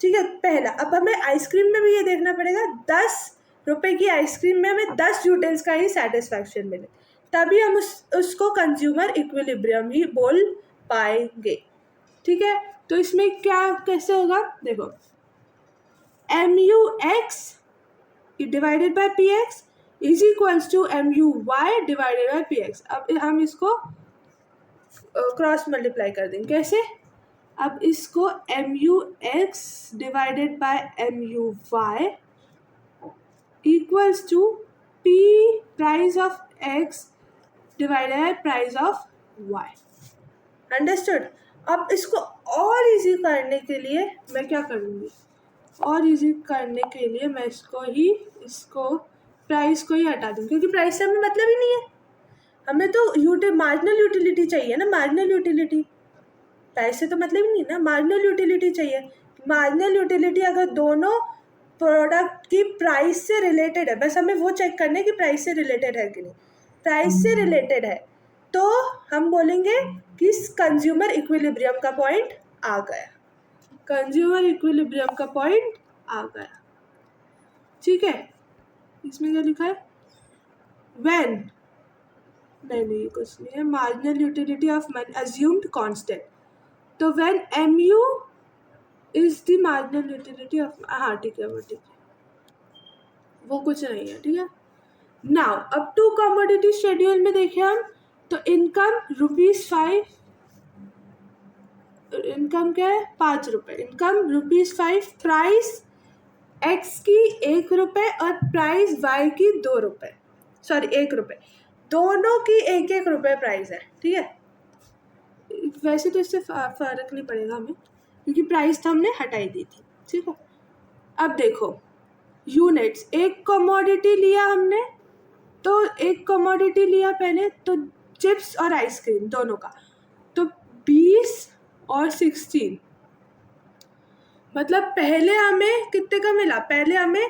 ठीक है, पहला। अब हमें आइसक्रीम में भी ये देखना पड़ेगा, 10 रुपये की आइसक्रीम में हमें 10 यूटिल्स का ही सेटिस्फैक्शन मिले, तभी हम उसको कंज्यूमर इक्विलिब्रियम ही बोल पाएंगे, ठीक है। तो इसमें क्या कैसे होगा, देखो, MUX divided by PX is equals to MUY divided by PX। अब हम इसको क्रॉस मल्टीप्लाई कर देंगे, कैसे, अब इसको MUX divided by MUY equals to P price of X divided by price of Y, understood. अब इसको और इजी करने के लिए मैं क्या करूँगी, और इजी करने के लिए मैं इसको प्राइस को ही हटा दूँ, क्योंकि प्राइस से हमें मतलब ही नहीं है, हमें तो मार्जिनल यूटिलिटी चाहिए ना, मार्जिनल यूटिलिटी, प्राइस से तो मतलब ही नहीं ना, मार्जिनल यूटिलिटी चाहिए। मार्जिनल यूटिलिटी अगर दोनों प्रोडक्ट की प्राइस से रिलेटेड है, बस हमें वो चेक करना है कि प्राइस से रिलेटेड है कि नहीं, प्राइस से रिलेटेड है तो हम बोलेंगे कि कंज्यूमर इक्विलिब्रियम का पॉइंट आ गया, कंज्यूमर इक्विलिब्रियम का पॉइंट आ गया, ठीक है। इसमें क्या लिखा है, व्हेन, नहीं कुछ नहीं है, marginal utility of money assumed constant, तो when MU is the marginal utility of, हाँ ठीक है, वो ठीक है, वो कुछ नहीं है, ठीक है। नाउ अब 2 कमोडिटी शेड्यूल में देखें हम, तो इनकम ₹5, इनकम क्या है, 5 रुपये, इनकम ₹5, प्राइस X की 1 रुपये और प्राइस Y की 2 रुपये, सॉरी 1 रुपये, दोनों की 1-1 रुपये प्राइस है, ठीक है। वैसे तो इससे फ़र्क नहीं पड़ेगा हमें, क्योंकि प्राइस तो हमने हटाई दी थी, ठीक है। अब देखो यूनिट्स, एक कमोडिटी लिया हमने, तो एक कमोडिटी लिया पहले, तो चिप्स और आइसक्रीम दोनों का, तो 20 और 16, मतलब पहले हमें कितने का मिला, पहले हमें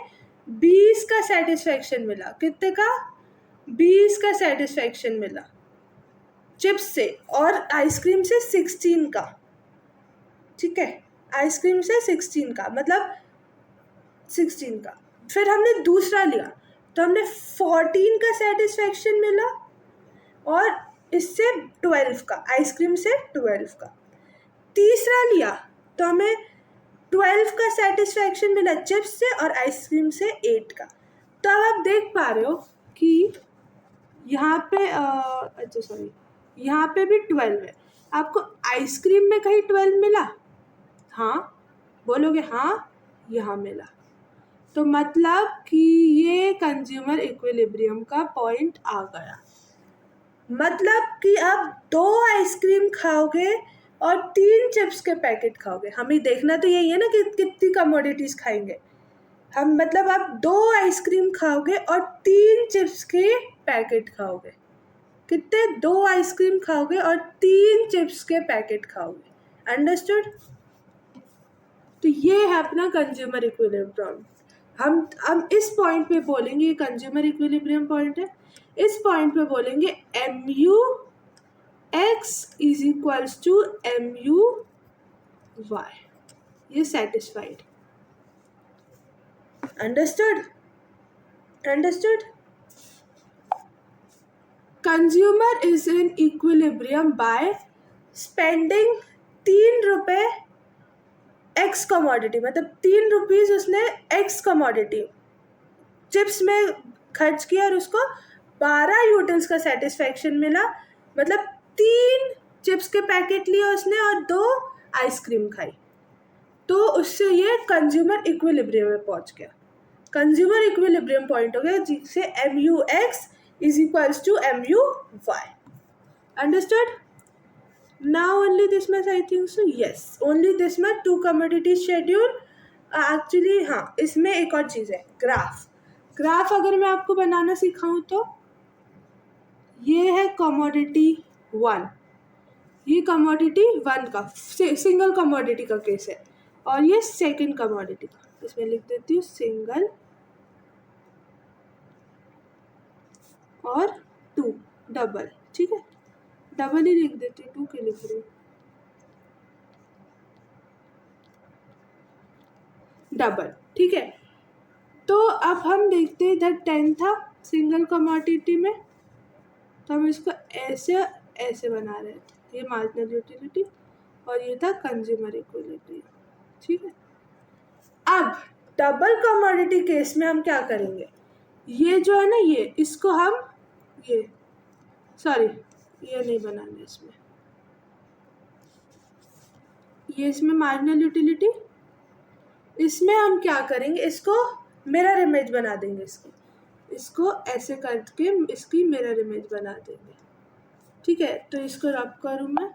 20 का सेटिस्फैक्शन मिला, कितने का, 20 का सेटिस्फैक्शन मिला चिप्स से, और आइसक्रीम से 16 का, ठीक है, आइसक्रीम से 16 का, मतलब 16 का। फिर हमने दूसरा लिया तो हमने 14 का सेटिस्फैक्शन मिला, और इससे 12 का, आइसक्रीम से 12 का। तीसरा लिया तो हमें 12 का सेटिस्फैक्शन मिला चिप्स से और आइसक्रीम से 8 का। तो अब आप देख पा रहे हो कि यहाँ पे अच्छा सॉरी, यहाँ पे भी 12 है। आपको आइसक्रीम में कहीं 12 मिला? हाँ, बोलोगे हाँ, यहाँ मिला। तो मतलब कि ये कंज्यूमर इक्विलिब्रियम का पॉइंट आ गया। मतलब कि आप 2 आइसक्रीम खाओगे और 3 चिप्स के पैकेट खाओगे। हमें देखना तो यही है ना कि कितनी कमोडिटीज़ खाएंगे हम। मतलब आप 2 आइसक्रीम खाओगे और 3 चिप्स के पैकेट खाओगे। कितने? 2 आइसक्रीम खाओगे और 3 चिप्स के पैकेट खाओगे। अंडरस्टूड? तो ये है अपना कंज्यूमर इक्विलिब्रियम। हम इस पॉइंट पे बोलेंगे कंज्यूमर इक्विलिब्रियम पॉइंट है। इस पॉइंट पे बोलेंगे mu x is equals to mu y। ये satisfied. Understood? Understood? Consumer is in equilibrium by spending 3 रुपए एक्स कमोडिटी, मतलब 3 रुपीज़ उसने एक्स कमोडिटी चिप्स में खर्च किया और उसको 12 यूटिल्स का सेटिस्फैक्शन मिला। मतलब 3 चिप्स के पैकेट लिए उसने और 2 आइसक्रीम खाई, तो उससे ये कंज्यूमर इक्विलिब्रियम में पहुंच गया। कंज्यूमर इक्विलिब्रियम पॉइंट हो गया जिससे mu x is equals to mu y। Understood? Now only this much I think so. Yes, only this much. 2 commodity schedule. Actually हाँ, इसमें एक और चीज़ है, ग्राफ। ग्राफ अगर मैं आपको बनाना सिखाऊं तो ये है कमोडिटी 1, ये कमोडिटी 1 का सिंगल कमोडिटी का केस है, और ये सेकंड कमोडिटी का। इसमें लिख देती हूँ सिंगल और 2 डबल। ठीक है, डबल ही लिख देती हूँ, 2 के लिख रही हूँ। डबल। ठीक है, तो अब हम देखते हैं इधर 10 था सिंगल कमोडिटी में, तो हम इसको ऐसे ऐसे बना रहे थे। ये मार्जिनल यूटिलिटी और ये था कंज्यूमर इक्विलिब्रियम। ठीक है, अब डबल कमोडिटी केस में हम क्या करेंगे? ये जो है ना, ये इसको हम ये नहीं बनाना इसमें, ये इसमें मार्जिनल यूटिलिटी, इसमें हम क्या करेंगे? इसको मिरर इमेज बना देंगे। इसको ऐसे करके इसकी मिरर इमेज बना देंगे। ठीक है, तो इसको रब करूँ मैं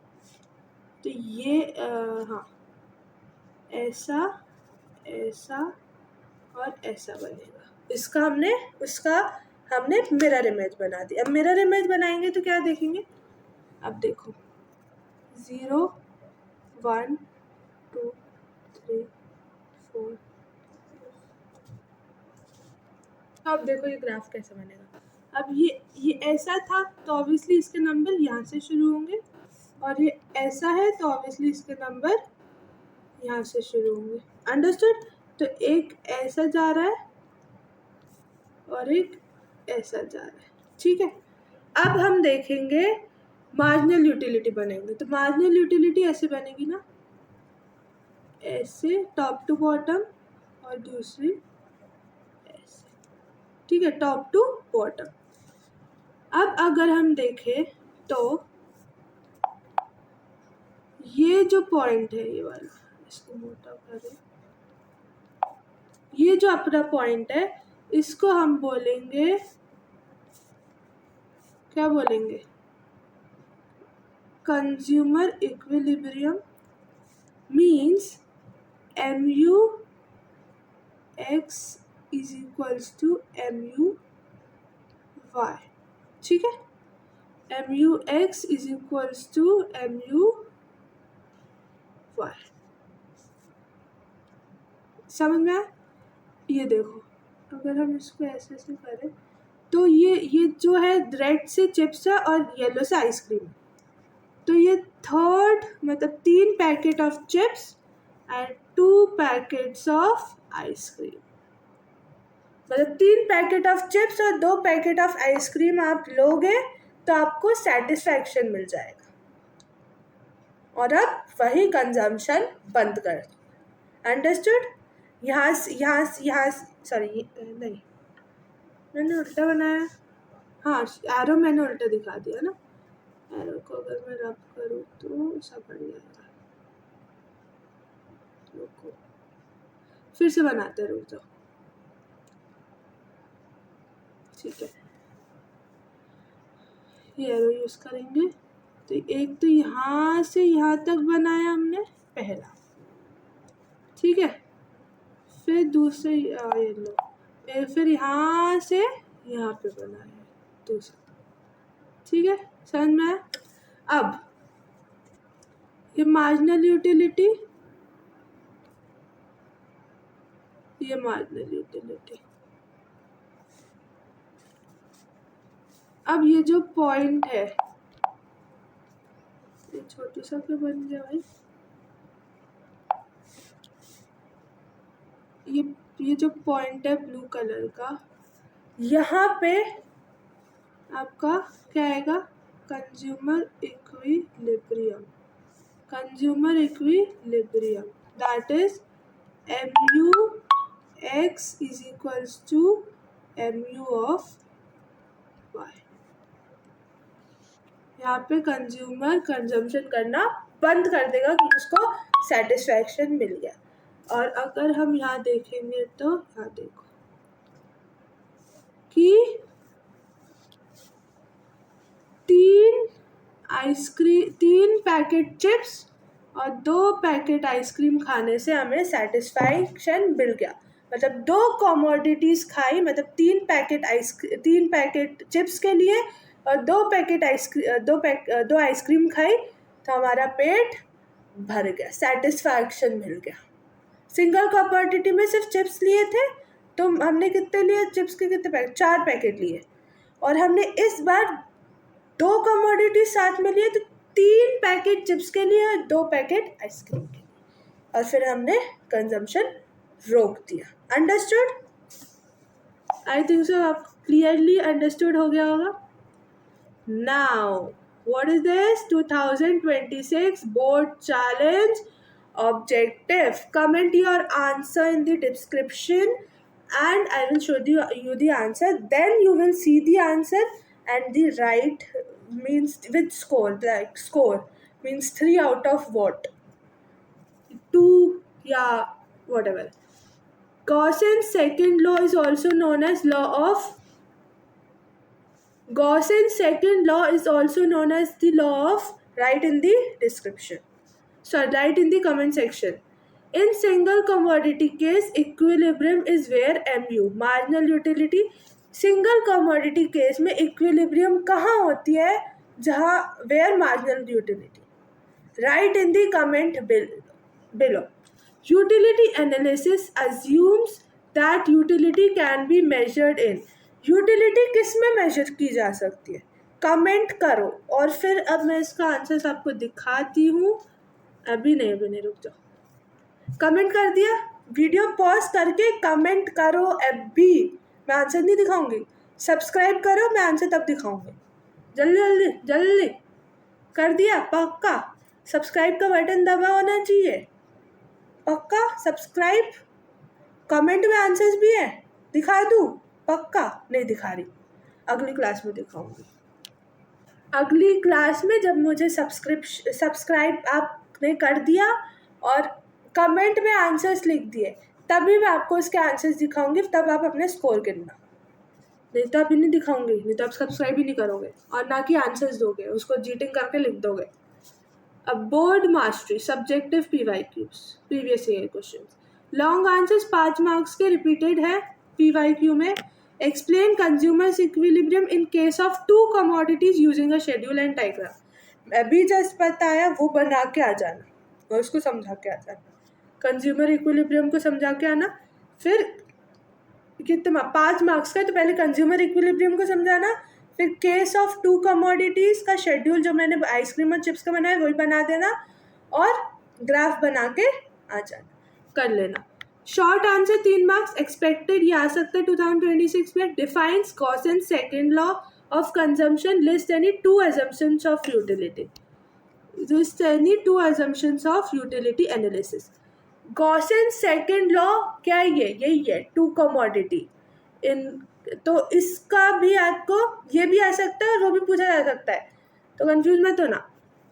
तो ये हाँ, ऐसा ऐसा और ऐसा बनेगा। उसका हमने मिरर इमेज बना दी। अब मिरर इमेज बनाएंगे तो क्या देखेंगे? अब देखो 0 1 2 3 4। अब देखो ये ग्राफ कैसे बनेगा। अब ये ऐसा था तो ऑब्वियसली इसके नंबर यहाँ से शुरू होंगे, और ये ऐसा है तो ऑब्वियसली इसके नंबर यहाँ से शुरू होंगे। अंडरस्टूड? तो एक ऐसा जा रहा है और एक ऐसा जा रहा है। ठीक है, अब हम देखेंगे मार्जिनल यूटिलिटी बनेंगे। तो मार्जिनल यूटिलिटी ऐसे बनेगी ना, ऐसे टॉप टू बॉटम, और दूसरी ऐसे। ठीक है, टॉप टू बॉटम। अब अगर हम देखें तो ये जो पॉइंट है, ये वाला, इसको मोटा करें, ये जो अपना पॉइंट है इसको हम बोलेंगे, क्या बोलेंगे? Consumer equilibrium. Means mu x is equals to mu y। ठीक है, mu x is equals to mu y। समझ में आया? ये देखो, अगर हम इसको ऐसे ऐसे करें तो ये जो है रेड से चिप्स है और येलो से आइसक्रीम। तो ये थर्ड, मतलब 3 packet of chips and 2 packets of ice cream. मतलब 3 पैकेट ऑफ चिप्स और 2 पैकेट ऑफ आइसक्रीम आप लोगे तो आपको सेटिस्फैक्शन मिल जाएगा, और अब वही कंजम्पशन बंद कर। अंडरस्टूड? यहाँ सॉरी नहीं, मैंने उल्टा बनाया। हाँ, एरो मैंने उल्टा दिखा दिया ना। एरो को अगर मैं रब करूँ तो सब बन जाएगा। रुको, फिर से बनाते, रुक जाओ। ठीक है, ये एरो यूज करेंगे। तो एक तो यहाँ से यहाँ तक बनाया हमने पहला, ठीक है। फिर दूसरे ये लो, फिर यहाँ से यहाँ पे बनाया दूसरा, ठीक है। समझ में आया? अब ये मार्जिनल यूटिलिटी, ये मार्जिनल यूटिलिटी। अब ये जो पॉइंट है, ये छोटू सा क्यों बन गया भाई? ये जो पॉइंट है ब्लू कलर का, यहाँ पे आपका क्या आएगा? Consumer equilibrium. Consumer equilibrium that is mu x is equals to mu of y। यहाँ पे कंज्यूमर कंजम्पशन करना बंद कर देगा कि उसको सेटिस्फैक्शन मिल गया। और अगर हम यहाँ देखेंगे तो यहाँ देखो कि 3 पैकेट चिप्स और 2 पैकेट आइसक्रीम खाने से हमें सेटिस्फैक्शन मिल गया। मतलब 2 कमोडिटीज़ खाई, मतलब 3 पैकेट चिप्स के लिए और 2 आइसक्रीम खाई, तो हमारा पेट भर गया, सेटिस्फैक्शन मिल गया। सिंगल कमोडिटी में सिर्फ चिप्स लिए थे, तो हमने कितने लिए चिप्स के? कितने पैकेट? 4 पैकेट लिए। और हमने इस बार 2 कमोडिटी साथ में लिए, तो 3 पैकेट चिप्स के लिए और 2 पैकेट आइसक्रीम के लिए, और फिर हमने कंजम्पशन रोक दिया। अंडरस्टूड? आई थिंक सो आप क्लियरली अंडरस्टूड हो गया होगा। Now what is this 2026 board challenge objective? Comment your answer in the description and I will show you the answer. Then you will see the answer and the right means with score, like score means 3 out of what? 2, yeah, whatever. Gaussian's second law is also known as Gaussian's second law is also known as the law of, write in the description. So write in the comment section. In single commodity case, equilibrium is where mu, marginal utility. Single commodity case में equilibrium कहाँ होती है? जहाँ where marginal utility. Write in the comment below. Utility analysis assumes that utility can be measured in. Utility किस में major की जा सकती है? कमेंट करो और फिर अब मैं इसका आंसर आपको दिखाती हूँ। अभी नहीं, रुक जाओ। कमेंट कर दिया? वीडियो पॉज करके कमेंट करो अभी, मैं आंसर नहीं दिखाऊंगी। सब्सक्राइब करो, मैं आंसर तब दिखाऊंगी। जल्दी जल्दी जल्दी कर दिया? पक्का सब्सक्राइब का बटन दबा होना चाहिए, पक्का सब्सक्राइब। कमेंट में आंसर्स भी है, दिखा दूँ? पक्का नहीं दिखा रही, अगली क्लास में दिखाऊंगी। अगली क्लास में जब मुझे सब्सक्राइब आपने कर दिया और कमेंट में आंसर्स लिख दिए, तभी मैं आपको इसके आंसर्स दिखाऊंगी, तब आप अपने स्कोर गिनना। नहीं तो अभी नहीं दिखाऊंगी, नहीं तो आप सब्सक्राइब ही नहीं करोगे और ना कि आंसर्स दोगे, उसको चीटिंग करके लिख दोगे। अब board mastery subjective PYQs, previous year questions. Long answers 5 marks के रिपीटेड है PYQ में। Explain consumers equilibrium in case of 2 commodities using a schedule and diagram. अभी जस्ट बताया वो बना के आ जाना और उसको समझा के आ जाना। कंज्यूमर इक्विलिब्रियम को समझा के आना, फिर कितना 5 मार्क्स का है, तो पहले कंज्यूमर इक्विलिब्रियम को समझाना, फिर केस ऑफ 2 कमोडिटीज का शेड्यूल जो मैंने आइसक्रीम और चिप्स का बनाया वही बना देना और ग्राफ बना के आ जाना, कर लेना। शॉर्ट आंसर 3 मार्क्स एक्सपेक्टेड ये आ सकता है 2026 में। Defines Gaussian second law of consumption, list any 2 assumptions of utility, list any 2 assumptions of utility analysis. Gaussian second law क्या है? यही है 2 कमोडिटी। इन, तो इसका भी आपको ये भी आ सकता है और वो भी पूछा जा सकता है, तो कंफ्यूज मत हो ना,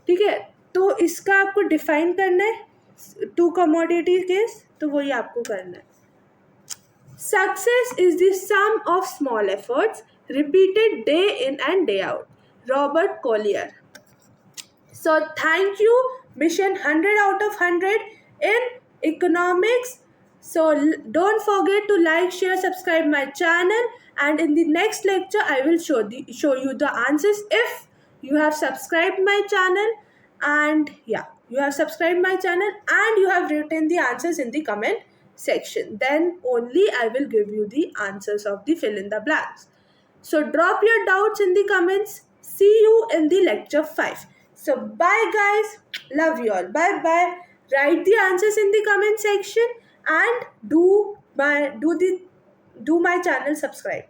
ठीक है। तो इसका आपको डिफाइन करना है टू कमोडिटी केस, तो वही आपको करना है। Success is the sum of small efforts repeated day in and day out. Robert Collier. So thank you, mission 100 out of 100 in economics. So don't forget to like, share, subscribe my channel, and in the next lecture I will show you the answers if you have subscribed my channel. And yeah, you have subscribed my channel and you have written the answers in the comment section, then only I will give you the answers of the fill in the blanks. So drop your doubts in the comments. See you in the lecture 5. So bye guys, love you all, bye bye. Write the answers in the comment section and do my channel subscribe.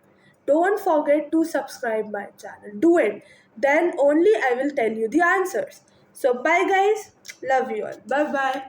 Don't forget to subscribe my channel, do it, then only I will tell you the answers. So bye guys, love you all, bye bye.